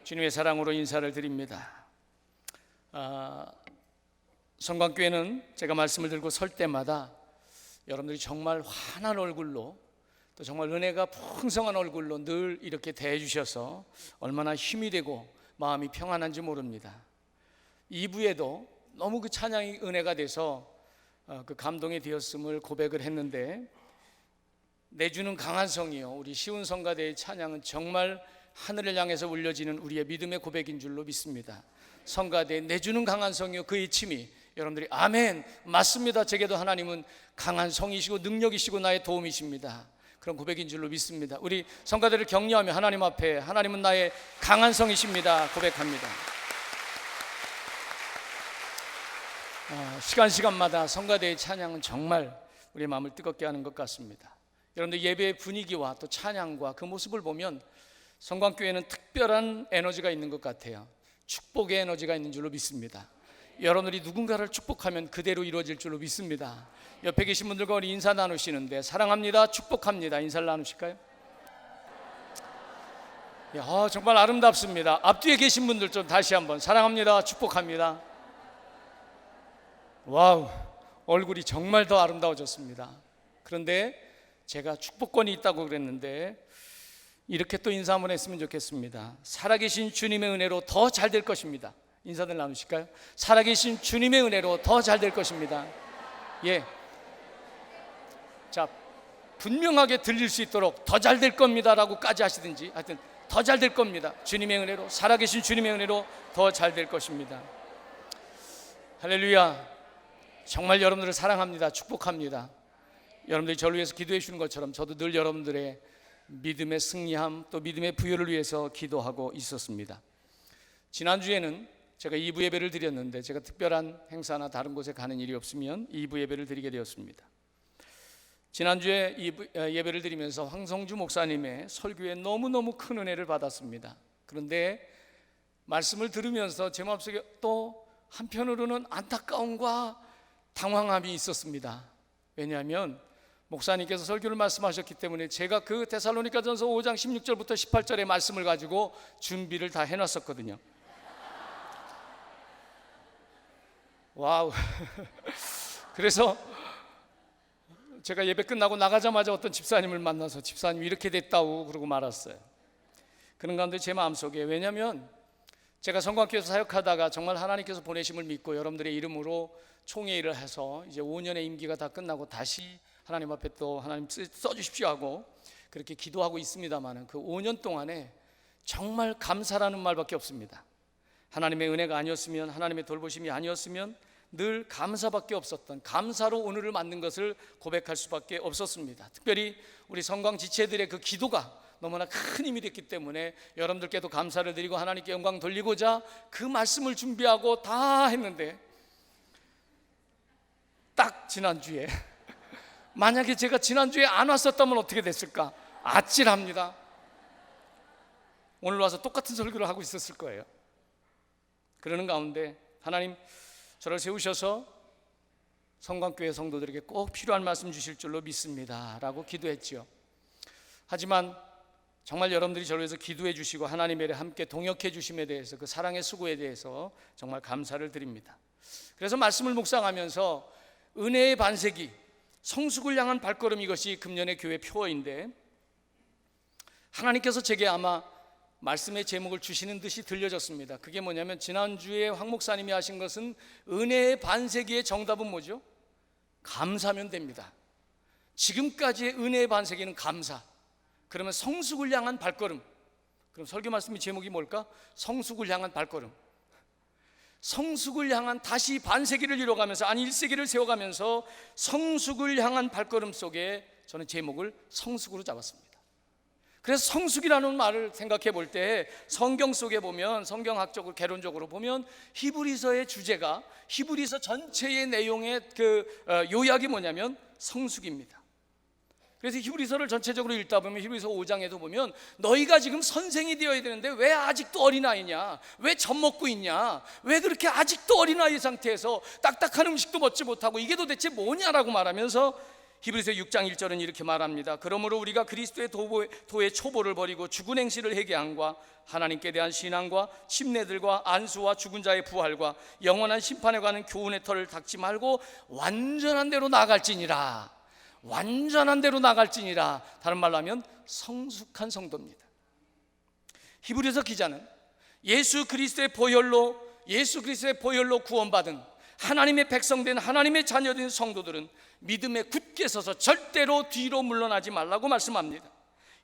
주님의 사랑으로 인사를 드립니다. 성광교회는 제가 말씀을 들고 설 때마다 여러분들이 정말 환한 얼굴로, 또 정말 은혜가 풍성한 얼굴로 늘 이렇게 대해 주셔서 얼마나 힘이 되고 마음이 평안한지 모릅니다. 2부에도 너무 그 찬양이 은혜가 돼서 그 감동이 되었음을 고백을 했는데, 내주는 강한 성이요, 우리 시운 성가대의 찬양은 정말 하늘을 향해서 울려지는 우리의 믿음의 고백인 줄로 믿습니다. 성가대 내주는 강한 성이요, 그의 침이, 여러분들이 아멘, 맞습니다, 제게도 하나님은 강한 성이시고 능력이시고 나의 도움이십니다, 그런 고백인 줄로 믿습니다. 우리 성가대를 격려하며 하나님 앞에 하나님은 나의 강한 성이십니다 고백합니다. 시간마다 성가대의 찬양은 정말 우리의 마음을 뜨겁게 하는 것 같습니다. 여러분들 예배의 분위기와 또 찬양과 그 모습을 보면 성광교회는 특별한 에너지가 있는 것 같아요. 축복의 에너지가 있는 줄로 믿습니다. 여러분들이 누군가를 축복하면 그대로 이루어질 줄로 믿습니다. 옆에 계신 분들과 우리 인사 나누시는데, 사랑합니다, 축복합니다, 인사를 나누실까요? 정말 아름답습니다. 앞뒤에 계신 분들 좀 다시 한번 사랑합니다, 축복합니다. 와우, 얼굴이 정말 더 아름다워졌습니다. 그런데 제가 축복권이 있다고 그랬는데 이렇게 또 인사 한번 했으면 좋겠습니다. 살아계신 주님의 은혜로 더 잘 될 것입니다. 인사들 나누실까요? 살아계신 주님의 은혜로 더 잘 될 것입니다. 예. 자, 분명하게 들릴 수 있도록 더 잘 될 겁니다 라고까지 하시든지, 하여튼 더 잘 될 겁니다. 주님의 은혜로, 살아계신 주님의 은혜로 더 잘 될 것입니다. 할렐루야. 정말 여러분들을 사랑합니다, 축복합니다. 여러분들이 저를 위해서 기도해 주는 것처럼 저도 늘 여러분들의 믿음의 승리함, 또 믿음의 부여를 위해서 기도하고 있었습니다. 지난주에는 제가 2부 예배를 드렸는데, 제가 특별한 행사나 다른 곳에 가는 일이 없으면 2부 예배를 드리게 되었습니다. 지난주에 2부 예배를 드리면서 황성주 목사님의 설교에 너무너무 큰 은혜를 받았습니다. 그런데 말씀을 들으면서 제 마음속에 또 한편으로는 안타까움과 당황함이 있었습니다. 왜냐하면 목사님께서 설교를 말씀하셨기 때문에 제가 그 데살로니가전서 5장 16절부터 18절의 말씀을 가지고 준비를 다 해놨었거든요. 와우. 그래서 제가 예배 끝나고 나가자마자 어떤 집사님을 만나서 집사님 이렇게 됐다고 그러고 말았어요. 그런 가운데 제 마음속에, 왜냐하면 제가 성광교회에서 사역하다가 정말 하나님께서 보내심을 믿고 여러분들의 이름으로 총회의를 해서 이제 5년의 임기가 다 끝나고 다시 하나님 앞에 또 하나님 써주십시오 하고 그렇게 기도하고 있습니다만, 그 5년 동안에 정말 감사라는 말밖에 없습니다. 하나님의 은혜가 아니었으면, 하나님의 돌보심이 아니었으면 늘 감사밖에 없었던, 감사로 오늘을 만든 것을 고백할 수밖에 없었습니다. 특별히 우리 성광 지체들의 그 기도가 너무나 큰 힘이 됐기 때문에 여러분들께도 감사를 드리고 하나님께 영광 돌리고자 그 말씀을 준비하고 다 했는데, 딱 지난주에 만약에 제가 지난주에 안 왔었다면 어떻게 됐을까? 아찔합니다. 오늘 와서 똑같은 설교를 하고 있었을 거예요. 그러는 가운데 하나님 저를 세우셔서 성광교회 성도들에게 꼭 필요한 말씀 주실 줄로 믿습니다 라고 기도했죠. 하지만 정말 여러분들이 저를 위해서 기도해 주시고 하나님의 함께 동역해 주심에 대해서, 그 사랑의 수고에 대해서 정말 감사를 드립니다. 그래서 말씀을 묵상하면서 은혜의 반세기, 성숙을 향한 발걸음, 이것이 금년의 교회 표어인데, 하나님께서 제게 아마 말씀의 제목을 주시는 듯이 들려졌습니다. 그게 뭐냐면, 지난주에 황 목사님이 하신 것은 은혜의 반세기의 정답은 뭐죠? 감사면 됩니다. 지금까지의 은혜의 반세기는 감사. 그러면 성숙을 향한 발걸음. 그럼 설교 말씀의 제목이 뭘까? 성숙을 향한 발걸음. 성숙을 향한, 다시 반세기를 이뤄가면서, 아니 1세기를 세워가면서 성숙을 향한 발걸음 속에 저는 제목을 성숙으로 잡았습니다. 그래서 성숙이라는 말을 생각해 볼 때 성경 속에 보면, 성경학적으로 개론적으로 보면 히브리서의 주제가, 히브리서 전체의 내용의 그 요약이 뭐냐면 성숙입니다. 그래서 히브리서를 전체적으로 읽다 보면 히브리서 5장에도 보면 너희가 지금 선생이 되어야 되는데 왜 아직도 어린아이냐, 왜 젖먹고 있냐, 왜 그렇게 아직도 어린아이 상태에서 딱딱한 음식도 먹지 못하고 이게 도대체 뭐냐라고 말하면서 히브리서 6장 1절은 이렇게 말합니다. 그러므로 우리가 그리스도의 도의 초보를 버리고 죽은 행실을 회개함과 하나님께 대한 신앙과 침례들과 안수와 죽은 자의 부활과 영원한 심판에 관한 교훈의 털을 닦지 말고 완전한 대로 나아갈지니라. 완전한 대로 나아갈지니라. 다른 말로 하면 성숙한 성도입니다. 히브리서 기자는 예수 그리스도의 보혈로 구원받은 하나님의 백성된 하나님의 자녀된 성도들은 믿음에 굳게 서서 절대로 뒤로 물러나지 말라고 말씀합니다.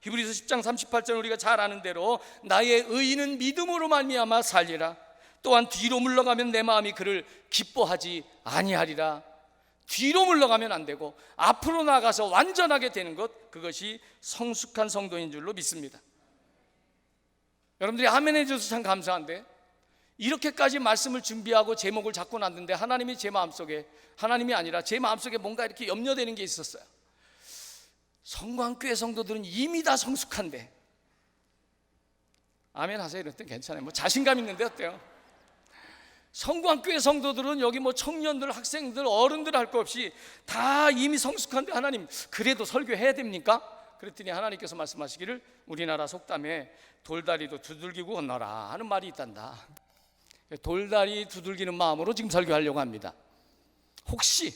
히브리서 10장 38절 우리가 잘 아는 대로 나의 의인은 믿음으로 말미암아 살리라. 또한 뒤로 물러가면 내 마음이 그를 기뻐하지 아니하리라. 뒤로 물러가면 안 되고 앞으로 나가서 완전하게 되는 것, 그것이 성숙한 성도인 줄로 믿습니다. 여러분들이 아멘 해줘서 참 감사한데, 이렇게까지 말씀을 준비하고 제목을 잡고 놨는데 하나님이 제 마음속에, 하나님이 아니라 제 마음속에 뭔가 이렇게 염려되는 게 있었어요. 성광교회 성도들은 이미 다 성숙한데, 아멘 하세요. 이럴 땐 괜찮아요. 뭐 자신감 있는데 어때요? 성광교회 성도들은 여기 뭐 청년들, 학생들, 어른들 할 거 없이 다 이미 성숙한데 하나님 그래도 설교해야 됩니까? 그랬더니 하나님께서 말씀하시기를 우리나라 속담에 돌다리도 두들기고 건너라 하는 말이 있단다. 돌다리 두들기는 마음으로 지금 설교하려고 합니다. 혹시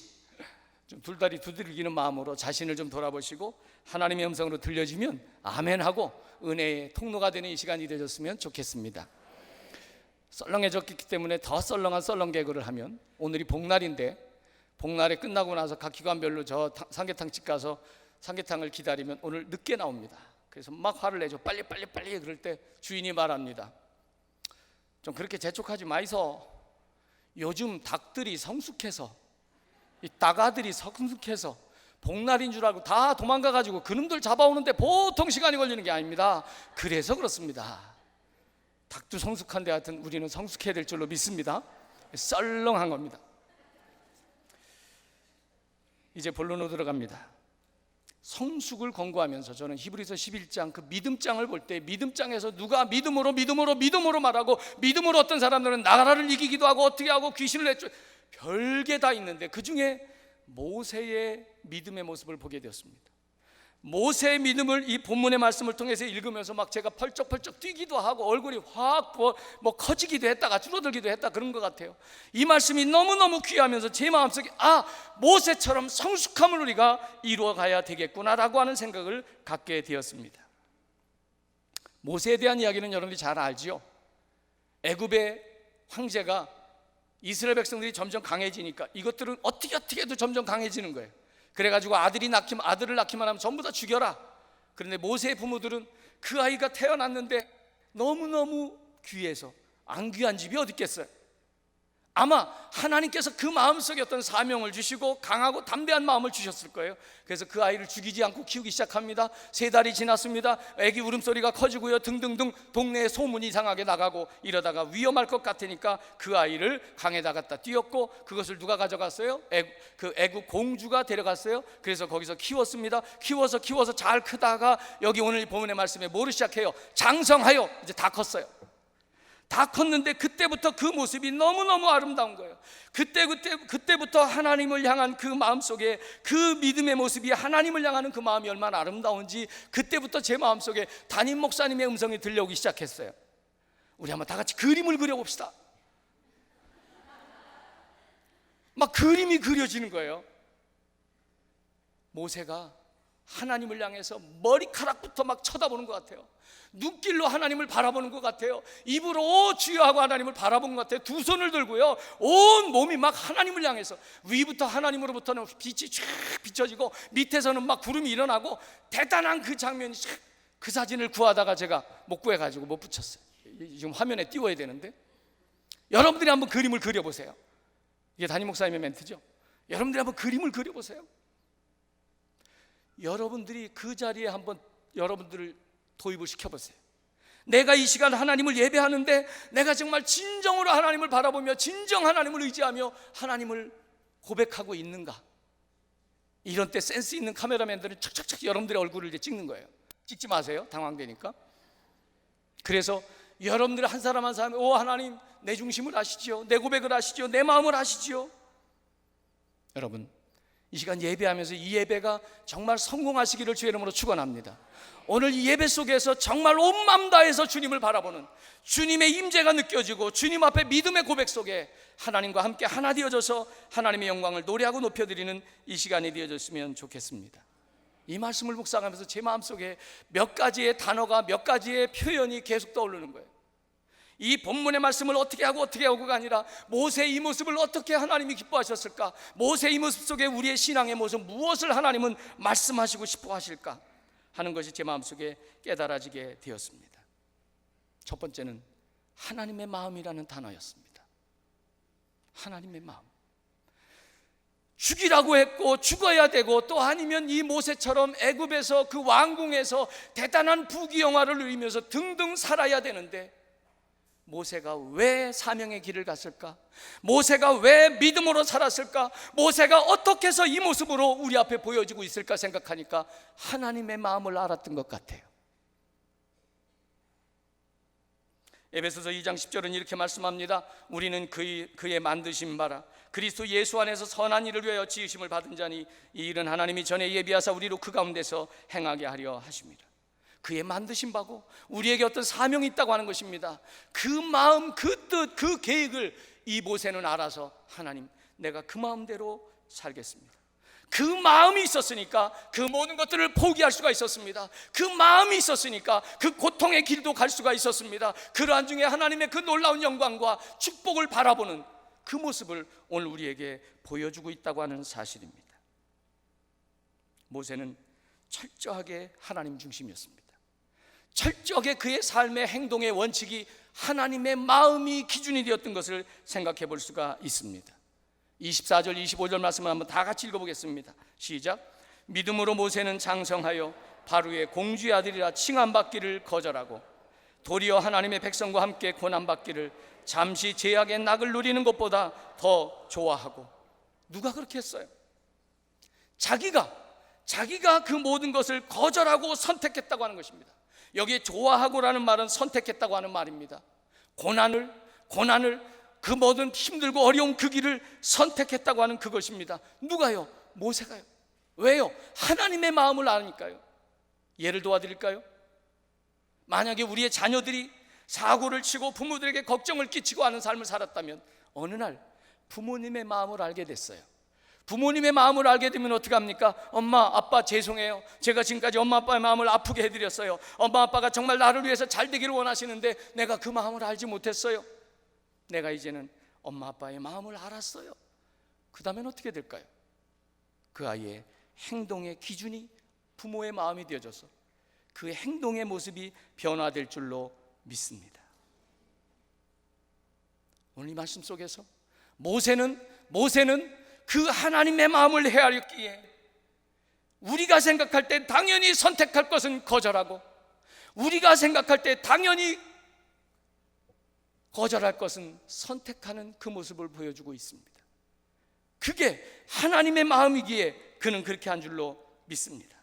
좀 돌다리 두들기는 마음으로 자신을 좀 돌아보시고 하나님의 음성으로 들려지면 아멘하고 은혜의 통로가 되는 이 시간이 되셨으면 좋겠습니다. 썰렁해졌기 때문에 더 썰렁한 썰렁 개그를 하면, 오늘이 복날인데 복날에 끝나고 나서 각 기관별로 저 삼계탕집 가서 삼계탕을 기다리면 오늘 늦게 나옵니다. 그래서 막 화를 내죠. 빨리 그럴 때 주인이 말합니다. 좀 그렇게 재촉하지 마이소. 요즘 닭들이 성숙해서, 이 닭아들이 성숙해서 복날인 줄 알고 다 도망가가지고 그놈들 잡아오는데 보통 시간이 걸리는 게 아닙니다. 그래서 그렇습니다. 닭도 성숙한데 하여튼 우리는 성숙해야 될 줄로 믿습니다. 썰렁한 겁니다. 이제 본론으로 들어갑니다. 성숙을 권고하면서 저는 히브리서 11장 그 믿음장을 볼 때, 믿음장에서 누가 믿음으로 말하고, 믿음으로 어떤 사람들은 나라를 이기기도 하고 어떻게 하고 귀신을 내쫓, 별게 다 있는데 그 중에 모세의 믿음의 모습을 보게 되었습니다. 모세의 믿음을 이 본문의 말씀을 통해서 읽으면서 막 제가 펄쩍펄쩍 뛰기도 하고 얼굴이 확 뭐 커지기도 했다가 줄어들기도 했다, 그런 것 같아요. 이 말씀이 너무너무 귀하면서 제 마음속에 모세처럼 성숙함을 우리가 이루어가야 되겠구나라고 하는 생각을 갖게 되었습니다. 모세에 대한 이야기는 여러분들이 잘 알지요. 애굽의 황제가 이스라엘 백성들이 점점 강해지니까 이것들은 어떻게 해도 점점 강해지는 거예요. 그래가지고 아들을 낳기만 하면 전부 다 죽여라. 그런데 모세의 부모들은 그 아이가 태어났는데 너무너무 귀해서 안 귀한 집이 어디 있겠어요. 아마 하나님께서 그 마음속에 어떤 사명을 주시고 강하고 담대한 마음을 주셨을 거예요. 그래서 그 아이를 죽이지 않고 키우기 시작합니다. 3달이 지났습니다. 애기 울음소리가 커지고요, 등등등 동네에 소문이 이상하게 나가고, 이러다가 위험할 것 같으니까 그 아이를 강에다 갖다 띄웠고, 그것을 누가 가져갔어요? 그 애국 공주가 데려갔어요. 그래서 거기서 키웠습니다. 키워서 잘 크다가 여기 오늘 본문의 말씀에 뭐를 시작해요? 장성하여. 이제 다 컸어요. 다 컸는데 그때부터 그 모습이 너무너무 아름다운 거예요. 그때부터 하나님을 향한 그 마음속에 그 믿음의 모습이, 하나님을 향하는 그 마음이 얼마나 아름다운지 그때부터 제 마음속에 담임 목사님의 음성이 들려오기 시작했어요. 우리 한번 다 같이 그림을 그려봅시다. 막 그림이 그려지는 거예요. 모세가 하나님을 향해서 머리카락부터 막 쳐다보는 것 같아요. 눈길로 하나님을 바라보는 것 같아요. 입으로 주여 하고 하나님을 바라보는 것 같아요. 두 손을 들고요, 온 몸이 막 하나님을 향해서, 위부터 하나님으로부터는 빛이 쫙 비춰지고 밑에서는 막 구름이 일어나고, 대단한 그 장면이, 그 사진을 구하다가 제가 못 구해가지고 못 붙였어요. 지금 화면에 띄워야 되는데, 여러분들이 한번 그림을 그려보세요. 이게 담임 목사님의 멘트죠. 여러분들이 한번 그림을 그려보세요. 여러분들이 그 자리에 한번 여러분들을 도입을 시켜보세요. 내가 이 시간 하나님을 예배하는데 내가 정말 진정으로 하나님을 바라보며 진정 하나님을 의지하며 하나님을 고백하고 있는가? 이런 때 센스 있는 카메라맨들은 척척척 여러분들의 얼굴을 이제 찍는 거예요. 찍지 마세요. 당황되니까. 그래서 여러분들 한 사람 한 사람, 오 하나님 내 중심을 아시지요, 내 고백을 아시지요, 내 마음을 아시지요. 여러분, 이 시간 예배하면서 이 예배가 정말 성공하시기를 주의 이름으로 축원합니다. 오늘 이 예배 속에서 정말 온 마음 다해서 주님을 바라보는 주님의 임재가 느껴지고 주님 앞에 믿음의 고백 속에 하나님과 함께 하나 되어져서 하나님의 영광을 노래하고 높여드리는 이 시간이 되어졌으면 좋겠습니다. 이 말씀을 묵상하면서 제 마음속에 몇 가지의 단어가, 몇 가지의 표현이 계속 떠오르는 거예요. 이 본문의 말씀을 어떻게 하고가 아니라 모세의 이 모습을 어떻게 하나님이 기뻐하셨을까? 모세의 이 모습 속에 우리의 신앙의 모습, 무엇을 하나님은 말씀하시고 싶어 하실까 하는 것이 제 마음속에 깨달아지게 되었습니다. 첫 번째는 하나님의 마음이라는 단어였습니다. 하나님의 마음. 죽이라고 했고 죽어야 되고, 또 아니면 이 모세처럼 애굽에서 그 왕궁에서 대단한 부귀영화를 누리면서 등등 살아야 되는데, 모세가 왜 사명의 길을 갔을까? 모세가 왜 믿음으로 살았을까? 모세가 어떻게 해서 이 모습으로 우리 앞에 보여지고 있을까 생각하니까 하나님의 마음을 알았던 것 같아요. 에베소서 2장 10절은 이렇게 말씀합니다. 우리는 그의 만드신 바라 그리스도 예수 안에서 선한 일을 위하여 지으심을 받은 자니 이 일은 하나님이 전에 예비하사 우리로 그 가운데서 행하게 하려 하십니다. 그의 만드신 바고 우리에게 어떤 사명이 있다고 하는 것입니다. 그 마음, 그 뜻, 그 계획을 이 모세는 알아서 하나님, 내가 그 마음대로 살겠습니다. 그 마음이 있었으니까 그 모든 것들을 포기할 수가 있었습니다. 그 마음이 있었으니까 그 고통의 길도 갈 수가 있었습니다. 그러한 중에 하나님의 그 놀라운 영광과 축복을 바라보는 그 모습을 오늘 우리에게 보여주고 있다고 하는 사실입니다. 모세는 철저하게 하나님 중심이었습니다. 철저하게 그의 삶의 행동의 원칙이 하나님의 마음이 기준이 되었던 것을 생각해 볼 수가 있습니다. 24절 25절 말씀을 한번 다 같이 읽어보겠습니다. 시작. 믿음으로 모세는 장성하여 바로의 공주의 아들이라 칭함받기를 거절하고 도리어 하나님의 백성과 함께 고난받기를 잠시 죄악의 낙을 누리는 것보다 더 좋아하고. 누가 그렇게 했어요? 자기가 그 모든 것을 거절하고 선택했다고 하는 것입니다. 여기에 좋아하고라는 말은 선택했다고 하는 말입니다. 고난을 그 모든 힘들고 어려운 그 길을 선택했다고 하는 그것입니다. 누가요? 모세가요. 왜요? 하나님의 마음을 아니까요. 예를 도와드릴까요? 만약에 우리의 자녀들이 사고를 치고 부모들에게 걱정을 끼치고 하는 삶을 살았다면 어느 날 부모님의 마음을 알게 됐어요. 부모님의 마음을 알게 되면 어떻게 합니까? 엄마, 아빠 죄송해요. 제가 지금까지 엄마, 아빠의 마음을 아프게 해드렸어요. 엄마, 아빠가 정말 나를 위해서 잘 되기를 원하시는데 내가 그 마음을 알지 못했어요. 내가 이제는 엄마, 아빠의 마음을 알았어요. 그 다음엔 어떻게 될까요? 그 아이의 행동의 기준이 부모의 마음이 되어져서 그 행동의 모습이 변화될 줄로 믿습니다. 오늘 이 말씀 속에서 모세는 그 하나님의 마음을 헤아렸기에 우리가 생각할 때 당연히 선택할 것은 거절하고, 우리가 생각할 때 당연히 거절할 것은 선택하는 그 모습을 보여주고 있습니다. 그게 하나님의 마음이기에 그는 그렇게 한 줄로 믿습니다.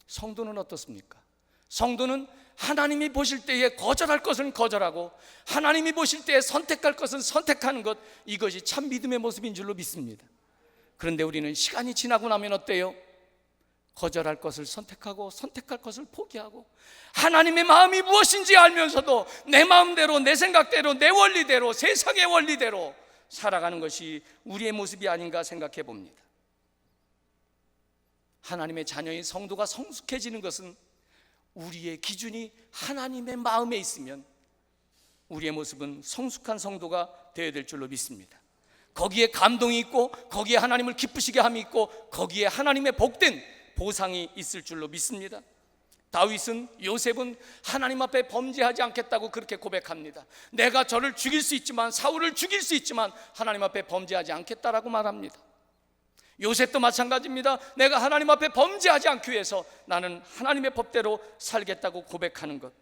성도는 어떻습니까? 성도는 하나님이 보실 때에 거절할 것은 거절하고 하나님이 보실 때에 선택할 것은 선택하는 것, 이것이 참 믿음의 모습인 줄로 믿습니다. 그런데 우리는 시간이 지나고 나면 어때요? 거절할 것을 선택하고 선택할 것을 포기하고 하나님의 마음이 무엇인지 알면서도 내 마음대로, 내 생각대로, 내 원리대로, 세상의 원리대로 살아가는 것이 우리의 모습이 아닌가 생각해 봅니다. 하나님의 자녀인 성도가 성숙해지는 것은 우리의 기준이 하나님의 마음에 있으면 우리의 모습은 성숙한 성도가 되어야 될 줄로 믿습니다. 거기에 감동이 있고 거기에 하나님을 기쁘시게 함이 있고 거기에 하나님의 복된 보상이 있을 줄로 믿습니다. 다윗은, 요셉은 하나님 앞에 범죄하지 않겠다고 그렇게 고백합니다. 내가 저를 죽일 수 있지만, 사울을 죽일 수 있지만 하나님 앞에 범죄하지 않겠다라고 말합니다. 요셉도 마찬가지입니다. 내가 하나님 앞에 범죄하지 않기 위해서 나는 하나님의 법대로 살겠다고 고백하는 것.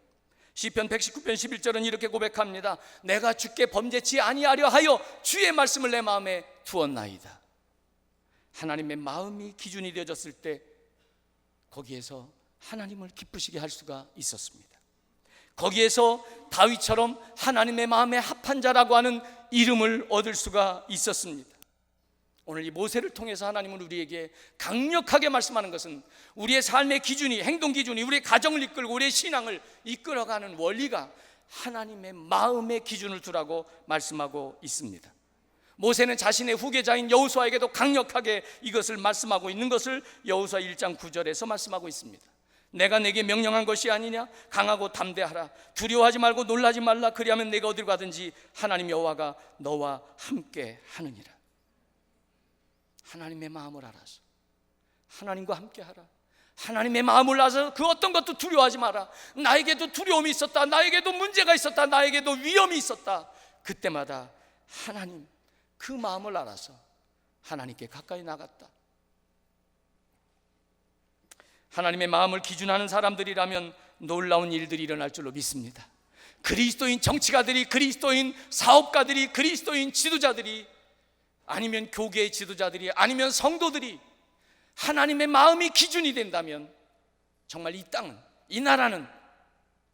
시편 119편 11절은 이렇게 고백합니다. 내가 주께 범죄치 아니하려 하여 주의 말씀을 내 마음에 두었나이다. 하나님의 마음이 기준이 되어졌을 때 거기에서 하나님을 기쁘시게 할 수가 있었습니다. 거기에서 다윗처럼 하나님의 마음에 합한 자라고 하는 이름을 얻을 수가 있었습니다. 오늘 이 모세를 통해서 하나님은 우리에게 강력하게 말씀하는 것은 우리의 삶의 기준이, 행동 기준이 우리의 가정을 이끌고 우리의 신앙을 이끌어가는 원리가 하나님의 마음의 기준을 두라고 말씀하고 있습니다. 모세는 자신의 후계자인 여호수아에게도 강력하게 이것을 말씀하고 있는 것을 여호수아 1장 9절에서 말씀하고 있습니다. 내가 내게 명령한 것이 아니냐? 강하고 담대하라. 두려워하지 말고 놀라지 말라. 그리하면 내가 어디로 가든지 하나님 여호와가 너와 함께 하느니라. 하나님의 마음을 알아서 하나님과 함께 하라. 하나님의 마음을 알아서 그 어떤 것도 두려워하지 마라. 나에게도 두려움이 있었다, 나에게도 문제가 있었다, 나에게도 위험이 있었다. 그때마다 하나님 그 마음을 알아서 하나님께 가까이 나갔다. 하나님의 마음을 기준하는 사람들이라면 놀라운 일들이 일어날 줄로 믿습니다. 그리스도인 정치가들이, 그리스도인 사업가들이, 그리스도인 지도자들이, 아니면 교계의 지도자들이, 아니면 성도들이 하나님의 마음이 기준이 된다면 정말 이 땅은, 이 나라는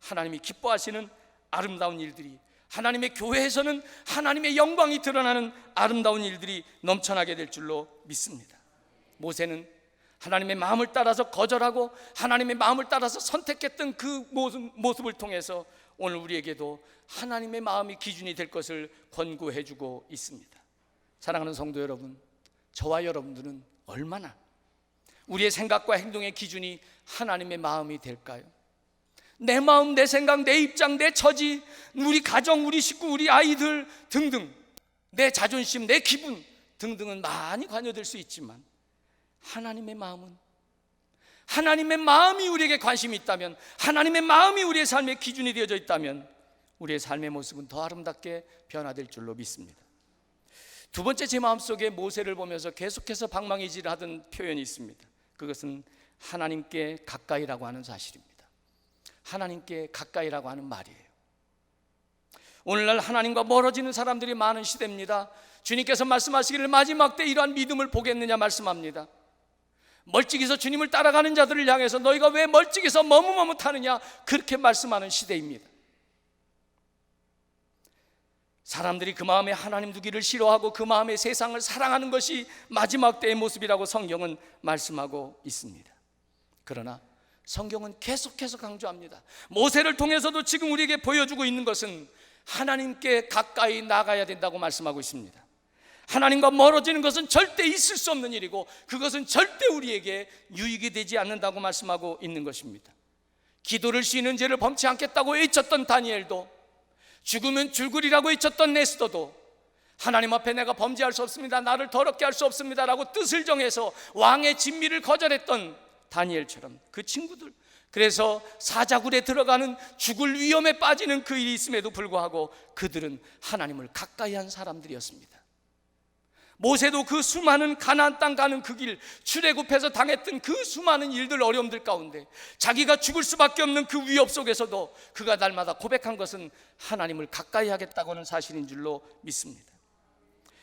하나님이 기뻐하시는 아름다운 일들이, 하나님의 교회에서는 하나님의 영광이 드러나는 아름다운 일들이 넘쳐나게 될 줄로 믿습니다. 모세는 하나님의 마음을 따라서 거절하고 하나님의 마음을 따라서 선택했던 그 모습을 통해서 오늘 우리에게도 하나님의 마음이 기준이 될 것을 권고해 주고 있습니다. 사랑하는 성도 여러분, 저와 여러분들은 얼마나 우리의 생각과 행동의 기준이 하나님의 마음이 될까요? 내 마음, 내 생각, 내 입장, 내 처지, 우리 가정, 우리 식구, 우리 아이들 등등, 내 자존심, 내 기분 등등은 많이 관여될 수 있지만 하나님의 마음은, 하나님의 마음이 우리에게 관심이 있다면, 하나님의 마음이 우리의 삶의 기준이 되어져 있다면 우리의 삶의 모습은 더 아름답게 변화될 줄로 믿습니다. 두 번째, 제 마음속에 모세를 보면서 계속해서 방망이질하던 표현이 있습니다. 그것은 하나님께 가까이라고 하는 사실입니다. 하나님께 가까이라고 하는 말이에요. 오늘날 하나님과 멀어지는 사람들이 많은 시대입니다. 주님께서 말씀하시기를 마지막 때 이러한 믿음을 보겠느냐 말씀합니다. 멀찍이서 주님을 따라가는 자들을 향해서 너희가 왜 멀찍이서 머뭇머뭇하느냐, 그렇게 말씀하는 시대입니다. 사람들이 그 마음에 하나님 두기를 싫어하고 그 마음에 세상을 사랑하는 것이 마지막 때의 모습이라고 성경은 말씀하고 있습니다. 그러나 성경은 계속해서 강조합니다. 모세를 통해서도 지금 우리에게 보여주고 있는 것은 하나님께 가까이 나가야 된다고 말씀하고 있습니다. 하나님과 멀어지는 것은 절대 있을 수 없는 일이고 그것은 절대 우리에게 유익이 되지 않는다고 말씀하고 있는 것입니다. 기도를 쉬는 죄를 범치 않겠다고 외쳤던 다니엘도, 죽으면 줄거리라고 외쳤던 에스더도 하나님 앞에 내가 범죄할 수 없습니다, 나를 더럽게 할 수 없습니다 라고 뜻을 정해서 왕의 진미를 거절했던 다니엘처럼 그 친구들, 그래서 사자굴에 들어가는 죽을 위험에 빠지는 그 일이 있음에도 불구하고 그들은 하나님을 가까이 한 사람들이었습니다. 모세도 그 수많은 가나안 땅 가는 그 길, 출애굽해서 당했던 그 수많은 일들, 어려움들 가운데 자기가 죽을 수밖에 없는 그 위협 속에서도 그가 날마다 고백한 것은 하나님을 가까이 하겠다고 하는 사실인 줄로 믿습니다.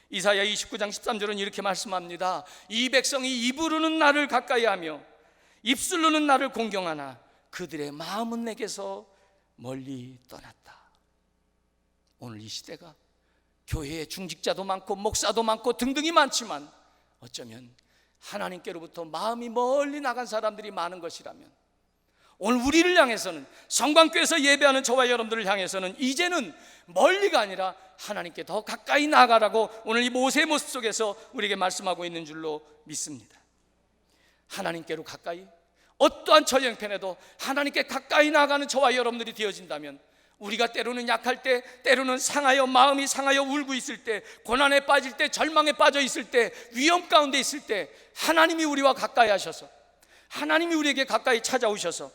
이사야 29장 13절은 이렇게 말씀합니다. 이 백성이 입으로는 나를 가까이 하며 입술로는 나를 공경하나 그들의 마음은 내게서 멀리 떠났다. 오늘 이 시대가 교회에 중직자도 많고 목사도 많고 등등이 많지만 어쩌면 하나님께로부터 마음이 멀리 나간 사람들이 많은 것이라면 오늘 우리를 향해서는, 성광교에서 예배하는 저와 여러분들을 향해서는 이제는 멀리가 아니라 하나님께 더 가까이 나아가라고 오늘 이 모세의 모습 속에서 우리에게 말씀하고 있는 줄로 믿습니다. 하나님께로 가까이, 어떠한 처형편에도 하나님께 가까이 나아가는 저와 여러분들이 되어진다면 우리가 때로는 약할 때, 때로는 상하여 마음이 상하여 울고 있을 때, 고난에 빠질 때, 절망에 빠져 있을 때, 위험 가운데 있을 때 하나님이 우리와 가까이 하셔서, 하나님이 우리에게 가까이 찾아오셔서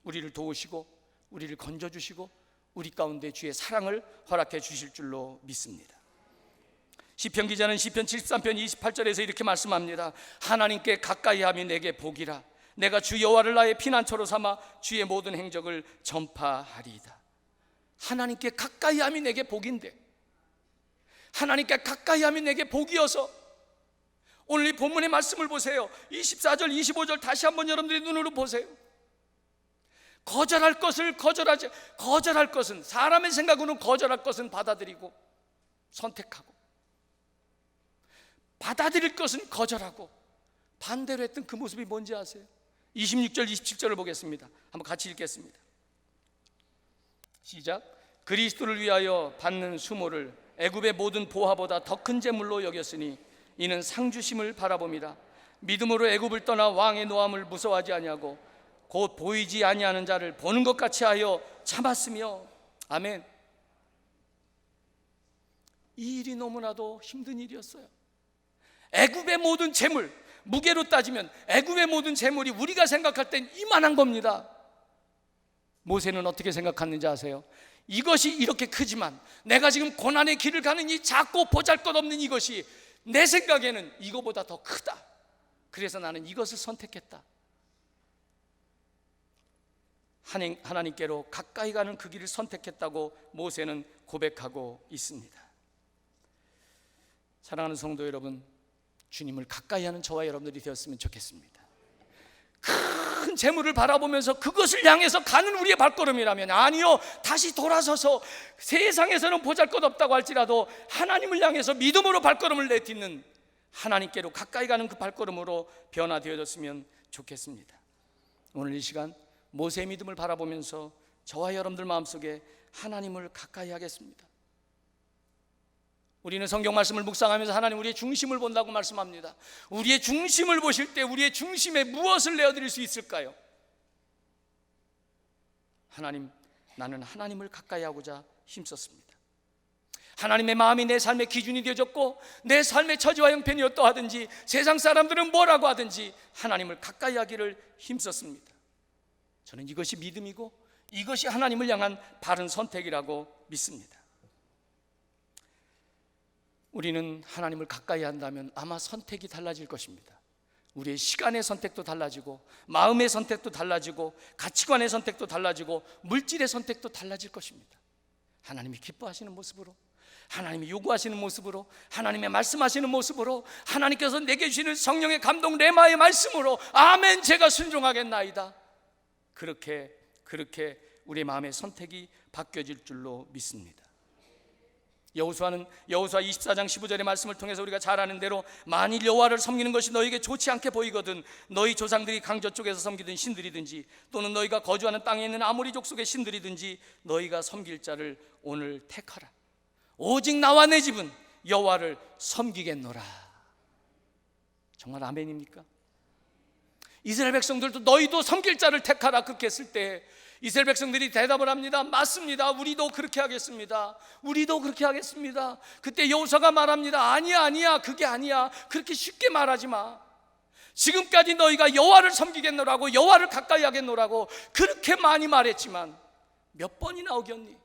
우리를 도우시고 우리를 건져주시고 우리 가운데 주의 사랑을 허락해 주실 줄로 믿습니다. 시편 기자는 시편 73편 28절에서 이렇게 말씀합니다. 하나님께 가까이 하면 내게 복이라. 내가 주 여호와를 나의 피난처로 삼아 주의 모든 행적을 전파하리이다. 하나님께 가까이 함이 내게 복인데, 하나님께 가까이 함이 내게 복이어서 오늘 이 본문의 말씀을 보세요. 24절 25절 다시 한번 여러분들의 눈으로 보세요. 거절할 것을 거절할 것은, 사람의 생각으로는 거절할 것은 받아들이고 선택하고, 받아들일 것은 거절하고 반대로 했던 그 모습이 뭔지 아세요? 26절 27절을 보겠습니다. 한번 같이 읽겠습니다. 시작. 그리스도를 위하여 받는 수모를 애굽의 모든 보화보다 더 큰 재물로 여겼으니 이는 상주심을 바라봄이라. 믿음으로 애굽을 떠나 왕의 노함을 무서워하지 아니하고 곧 보이지 아니하는 자를 보는 것 같이 하여 참았으며. 아멘. 이 일이 너무나도 힘든 일이었어요. 애굽의 모든 재물, 무게로 따지면 애굽의 모든 재물이 우리가 생각할 땐 이만한 겁니다. 모세는 어떻게 생각했는지 아세요? 이것이 이렇게 크지만 내가 지금 고난의 길을 가는 이 작고 보잘것없는 이것이 내 생각에는 이거보다 더 크다. 그래서 나는 이것을 선택했다. 하나님께로 가까이 가는 그 길을 선택했다고 모세는 고백하고 있습니다. 사랑하는 성도 여러분, 주님을 가까이 하는 저와 여러분들이 되었으면 좋겠습니다. 큰 재물을 바라보면서 그것을 향해서 가는 우리의 발걸음이라면, 아니요, 다시 돌아서서 세상에서는 보잘것없다고 할지라도 하나님을 향해서 믿음으로 발걸음을 내딛는, 하나님께로 가까이 가는 그 발걸음으로 변화되어졌으면 좋겠습니다. 오늘 이 시간 모세의 믿음을 바라보면서 저와 여러분들 마음속에 하나님을 가까이 하겠습니다. 우리는 성경 말씀을 묵상하면서 하나님 우리의 중심을 본다고 말씀합니다. 우리의 중심을 보실 때 우리의 중심에 무엇을 내어드릴 수 있을까요? 하나님, 나는 하나님을 가까이 하고자 힘썼습니다. 하나님의 마음이 내 삶의 기준이 되어졌고 내 삶의 처지와 형편이 어떠하든지 세상 사람들은 뭐라고 하든지 하나님을 가까이 하기를 힘썼습니다. 저는 이것이 믿음이고 이것이 하나님을 향한 바른 선택이라고 믿습니다. 우리는 하나님을 가까이 한다면 아마 선택이 달라질 것입니다. 우리의 시간의 선택도 달라지고 마음의 선택도 달라지고 가치관의 선택도 달라지고 물질의 선택도 달라질 것입니다. 하나님이 기뻐하시는 모습으로, 하나님이 요구하시는 모습으로, 하나님의 말씀하시는 모습으로, 하나님께서 내게 주시는 성령의 감동 레마의 말씀으로 아멘, 제가 순종하겠나이다. 그렇게 우리의 마음의 선택이 바뀌어질 줄로 믿습니다. 여호수아 24장 15절의 말씀을 통해서 우리가 잘 아는 대로 만일 여호와를 섬기는 것이 너에게 좋지 않게 보이거든 너희 조상들이 강저 쪽에서 섬기던 신들이든지 또는 너희가 거주하는 땅에 있는 아모리 족속의 신들이든지 너희가 섬길 자를 오늘 택하라. 오직 나와 내 집은 여호와를 섬기겠노라. 정말 아멘입니까? 이스라엘 백성들도 너희도 섬길 자를 택하라 그렇게 했을 때 이스라엘 백성들이 대답을 합니다. 맞습니다. 우리도 그렇게 하겠습니다. 우리도 그렇게 하겠습니다. 그때 여호수아가 말합니다. 아니야 그게 아니야. 그렇게 쉽게 말하지 마. 지금까지 너희가 여호와를 섬기겠노라고, 여호와를 가까이 하겠노라고 그렇게 많이 말했지만 몇 번이나 어겼니?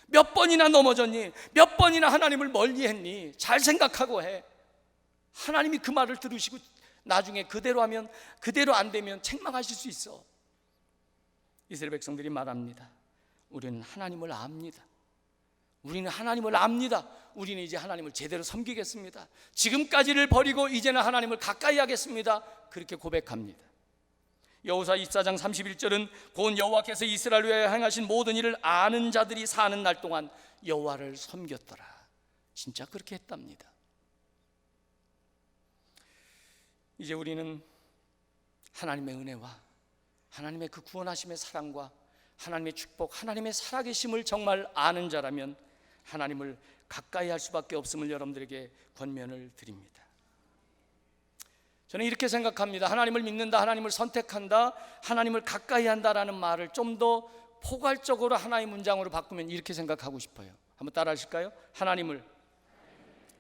몇 번이나 넘어졌니? 몇 번이나 하나님을 멀리했니? 잘 생각하고 해. 하나님이 그 말을 들으시고 나중에 그대로 안 되면 책망하실 수 있어. 이스라엘 백성들이 말합니다. 우리는 하나님을 압니다. 우리는 하나님을 압니다. 우리는 이제 하나님을 제대로 섬기겠습니다. 지금까지를 버리고 이제는 하나님을 가까이 하겠습니다. 그렇게 고백합니다. 여호수아 24장 31절은 곧 여호와께서 이스라엘 위에 행하신 모든 일을 아는 자들이 사는 날 동안 여호와를 섬겼더라. 진짜 그렇게 했답니다. 이제 우리는 하나님의 은혜와 하나님의 그 구원하심의 사랑과 하나님의 축복, 하나님의 살아계심을 정말 아는 자라면 하나님을 가까이 할 수밖에 없음을 여러분들에게 권면을 드립니다. 저는 이렇게 생각합니다. 하나님을 믿는다, 하나님을 선택한다, 하나님을 가까이 한다라는 말을 좀 더 포괄적으로 하나의 문장으로 바꾸면 이렇게 생각하고 싶어요. 한번 따라 하실까요? 하나님을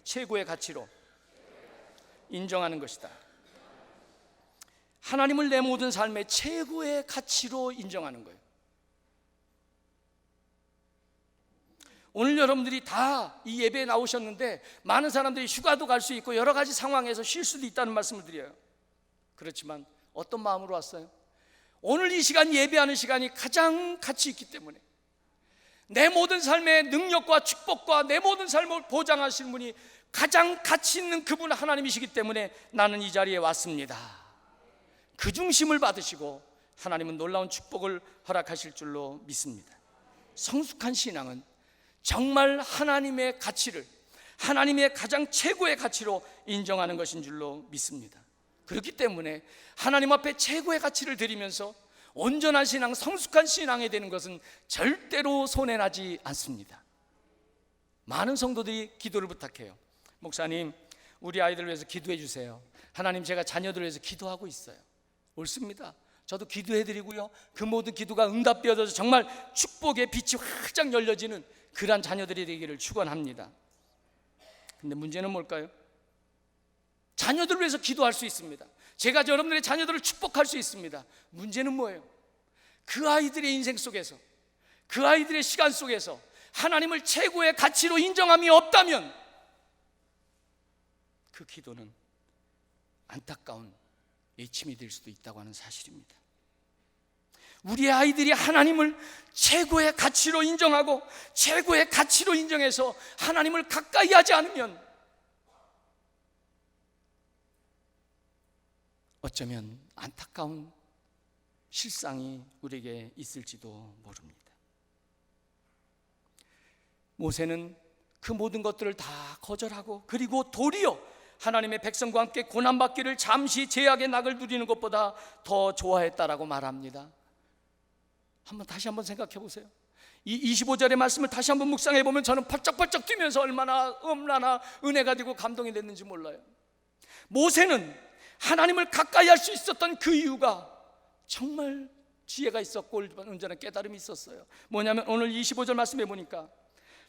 최고의 가치로 인정하는 것이다. 하나님을 내 모든 삶의 최고의 가치로 인정하는 거예요. 오늘 여러분들이 다 이 예배에 나오셨는데 많은 사람들이 휴가도 갈 수 있고 여러 가지 상황에서 쉴 수도 있다는 말씀을 드려요. 그렇지만 어떤 마음으로 왔어요? 오늘 이 시간, 예배하는 시간이 가장 가치 있기 때문에 내 모든 삶의 능력과 축복과 내 모든 삶을 보장하시는 분이 가장 가치 있는 그분 하나님이시기 때문에 나는 이 자리에 왔습니다. 그 중심을 받으시고 하나님은 놀라운 축복을 허락하실 줄로 믿습니다. 성숙한 신앙은 정말 하나님의 가치를, 하나님의 가장 최고의 가치로 인정하는 것인 줄로 믿습니다. 그렇기 때문에 하나님 앞에 최고의 가치를 드리면서 온전한 신앙, 성숙한 신앙이 되는 것은 절대로 손해나지 않습니다. 많은 성도들이 기도를 부탁해요. 목사님, 우리 아이들 위해서 기도해 주세요. 하나님, 제가 자녀들 위해서 기도하고 있어요. 옳습니다. 저도 기도해드리고요, 그 모든 기도가 응답되어져서 정말 축복의 빛이 활짝 열려지는 그러한 자녀들이 되기를 축원합니다. 근데 문제는 뭘까요? 자녀들을 위해서 기도할 수 있습니다. 제가 여러분들의 자녀들을 축복할 수 있습니다. 문제는 뭐예요? 그 아이들의 인생 속에서, 그 아이들의 시간 속에서 하나님을 최고의 가치로 인정함이 없다면 그 기도는 안타까운 예침이 될 수도 있다고 하는 사실입니다. 우리의 아이들이 하나님을 최고의 가치로 인정하고 최고의 가치로 인정해서 하나님을 가까이 하지 않으면 어쩌면 안타까운 실상이 우리에게 있을지도 모릅니다. 모세는 그 모든 것들을 다 거절하고 그리고 도리어 하나님의 백성과 함께 고난받기를 잠시 제약의 낙을 누리는 것보다 더 좋아했다라고 말합니다. 다시 한번 생각해 보세요. 이 25절의 말씀을 다시 한번 묵상해 보면 저는 펄쩍펄쩍 뛰면서 얼마나 은혜가 되고 감동이 됐는지 몰라요. 모세는 하나님을 가까이 할 수 있었던 그 이유가 정말 지혜가 있었고 온전한 깨달음이 있었어요. 뭐냐면 오늘 25절 말씀해 보니까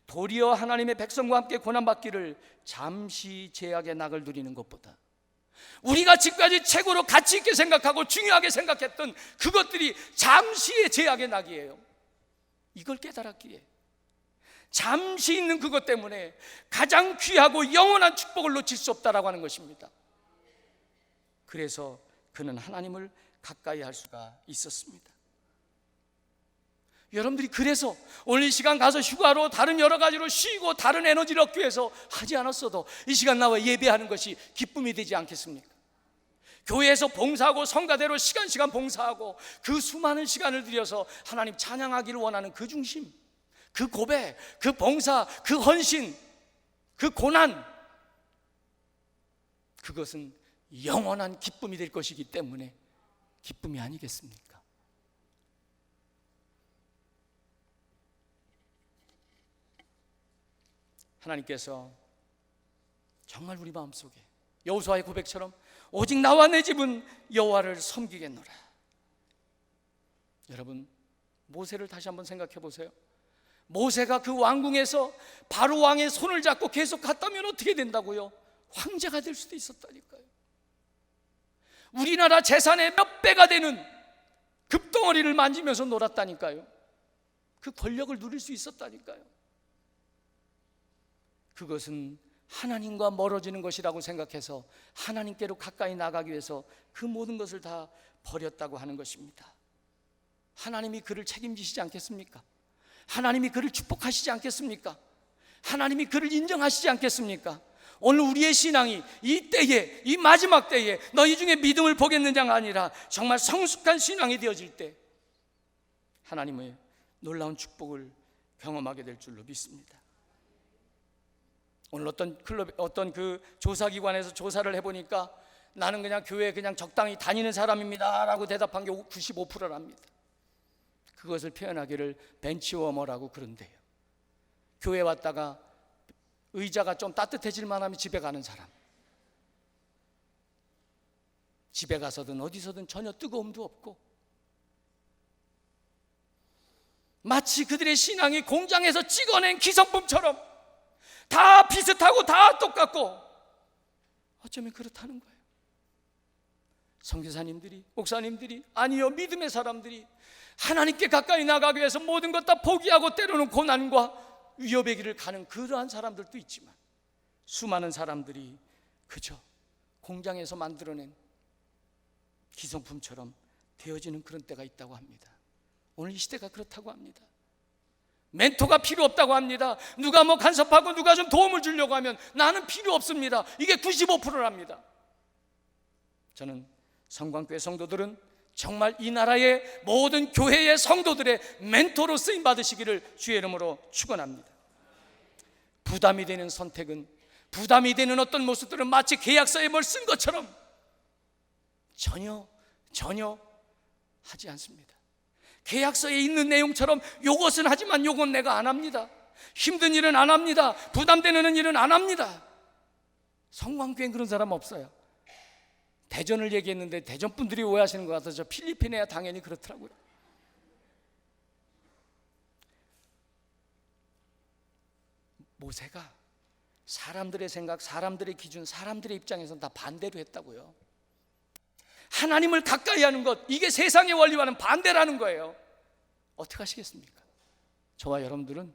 도리어 하나님의 백성과 함께 고난받기를 잠시 제약의 낙을 누리는 것보다, 우리가 지금까지 최고로 가치 있게 생각하고 중요하게 생각했던 그것들이 잠시의 제약의 낙이에요. 이걸 깨달았기에 잠시 있는 그것 때문에 가장 귀하고 영원한 축복을 놓칠 수 없다라고 하는 것입니다. 그래서 그는 하나님을 가까이 할 수가 있었습니다. 여러분들이 그래서 오늘 이 시간 가서 휴가로 다른 여러 가지로 쉬고 다른 에너지를 얻기 위해서 하지 않았어도 이 시간 나와 예배하는 것이 기쁨이 되지 않겠습니까? 교회에서 봉사하고 성가대로 시간 봉사하고 그 수많은 시간을 들여서 하나님 찬양하기를 원하는 그 중심, 그 고백, 그 봉사, 그 헌신, 그 고난, 그것은 영원한 기쁨이 될 것이기 때문에 기쁨이 아니겠습니까? 하나님께서 정말 우리 마음속에 여호수아의 고백처럼 오직 나와 내 집은 여호와를 섬기겠노라. 여러분, 모세를 다시 한번 생각해 보세요. 모세가 그 왕궁에서 바로 왕의 손을 잡고 계속 갔다면 어떻게 된다고요? 황제가 될 수도 있었다니까요. 우리나라 재산의 몇 배가 되는 금덩어리를 만지면서 놀았다니까요. 그 권력을 누릴 수 있었다니까요. 그것은 하나님과 멀어지는 것이라고 생각해서 하나님께로 가까이 나가기 위해서 그 모든 것을 다 버렸다고 하는 것입니다. 하나님이 그를 책임지시지 않겠습니까? 하나님이 그를 축복하시지 않겠습니까? 하나님이 그를 인정하시지 않겠습니까? 오늘 우리의 신앙이 이 때에, 이 마지막 때에 너희 중에 믿음을 보겠느냐가 아니라 정말 성숙한 신앙이 되어질 때 하나님의 놀라운 축복을 경험하게 될 줄로 믿습니다. 오늘 어떤 그 조사기관에서 조사를 해보니까 나는 그냥 교회에 그냥 적당히 다니는 사람입니다 라고 대답한 게 95%랍니다. 그것을 표현하기를 벤치워머라고 그런대요. 교회 왔다가 의자가 좀 따뜻해질 만하면 집에 가는 사람, 집에 가서든 어디서든 전혀 뜨거움도 없고 마치 그들의 신앙이 공장에서 찍어낸 기성품처럼 다 비슷하고 다 똑같고 어쩌면 그렇다는 거예요. 선교사님들이, 목사님들이, 아니요 믿음의 사람들이 하나님께 가까이 나가기 위해서 모든 것 다 포기하고 때로는 고난과 위협의 길을 가는 그러한 사람들도 있지만 수많은 사람들이 그저 공장에서 만들어낸 기성품처럼 되어지는 그런 때가 있다고 합니다. 오늘 이 시대가 그렇다고 합니다. 멘토가 필요 없다고 합니다. 누가 뭐 간섭하고 누가 좀 도움을 주려고 하면 나는 필요 없습니다. 이게 95%랍니다. 저는 성광교회 성도들은 정말 이 나라의 모든 교회의 성도들의 멘토로 쓰임 받으시기를 주의 이름으로 축원합니다. 부담이 되는 선택은 부담이 되는 어떤 모습들은 마치 계약서에 뭘 쓴 것처럼 전혀 하지 않습니다. 계약서에 있는 내용처럼 요것은 하지만 요건 내가 안 합니다. 힘든 일은 안 합니다. 부담되는 일은 안 합니다. 성광교회는 그런 사람 없어요. 대전을 얘기했는데 대전 분들이 오해하시는 것 같아서 필리핀에야 당연히 그렇더라고요. 모세가 사람들의 생각, 사람들의 기준, 사람들의 입장에서는 다 반대로 했다고요. 하나님을 가까이 하는 것, 이게 세상의 원리와는 반대라는 거예요. 어떻게 하시겠습니까? 저와 여러분들은,